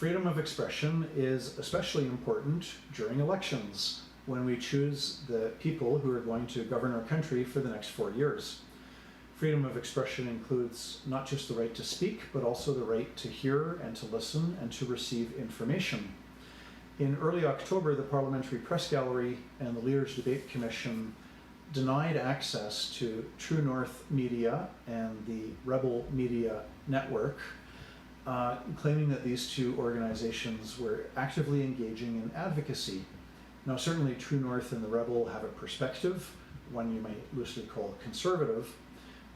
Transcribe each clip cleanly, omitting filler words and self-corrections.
Freedom of expression is especially important during elections, when we choose the people who are going to govern our country for the next 4 years. Freedom of expression includes not just the right to speak, but also the right to hear and to listen and to receive information. In early October, the Parliamentary Press Gallery and the Leaders Debate Commission denied access to True North Media and the Rebel Media Network, claiming that these two organizations were actively engaging in advocacy. Now, certainly True North and the Rebel have a perspective, one you might loosely call conservative,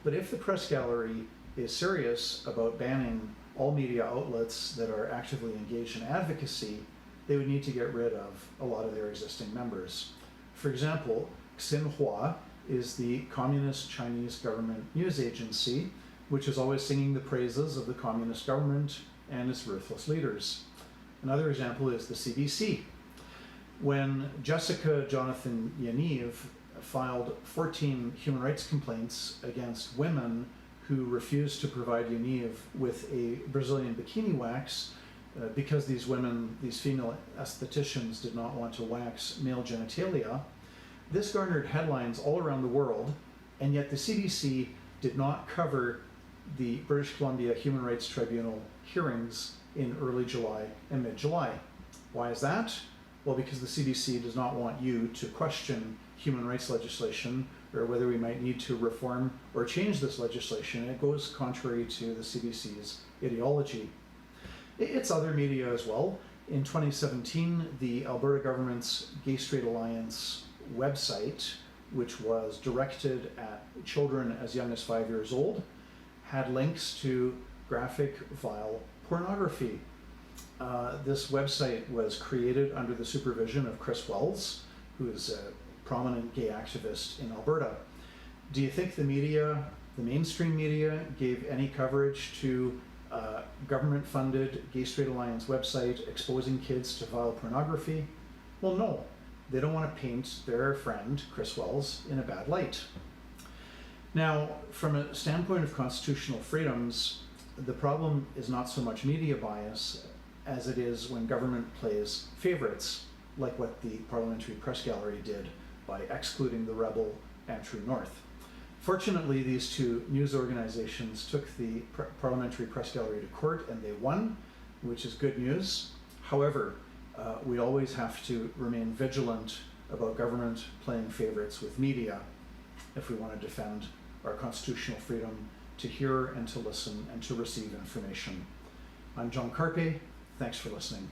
but if the Press Gallery is serious about banning all media outlets that are actively engaged in advocacy, they would need to get rid of a lot of their existing members. For example, Xinhua is the Communist Chinese government news agency, which is always singing the praises of the communist government and its ruthless leaders. Another example is the CBC. When Jessica Jonathan Yaniv filed 14 human rights complaints against women who refused to provide Yaniv with a Brazilian bikini wax because these women, these female estheticians, did not want to wax male genitalia, this garnered headlines all around the world, and yet the CBC did not cover the British Columbia Human Rights Tribunal hearings in early July and mid-July. Why is that? Well, because the CBC does not want you to question human rights legislation or whether we might need to reform or change this legislation. It goes contrary to the CBC's ideology. It's other media as well. In 2017, the Alberta government's Gay Straight Alliance website, which was directed at children as young as 5 years old, had links to graphic, vile pornography. This website was created under the supervision of Chris Wells, who is a prominent gay activist in Alberta. Do you think the media, the mainstream media, gave any coverage to government-funded Gay Straight Alliance website exposing kids to vile pornography? Well, no. They don't want to paint their friend, Chris Wells, in a bad light. Now, from a standpoint of constitutional freedoms, the problem is not so much media bias as it is when government plays favorites, like what the Parliamentary Press Gallery did by excluding the Rebel and True North. Fortunately, these two news organizations took the Parliamentary Press Gallery to court and they won, which is good news. However, we always have to remain vigilant about government playing favorites with media if we want to defend our constitutional freedom to hear and to listen and to receive information. I'm John Carpay. Thanks for listening.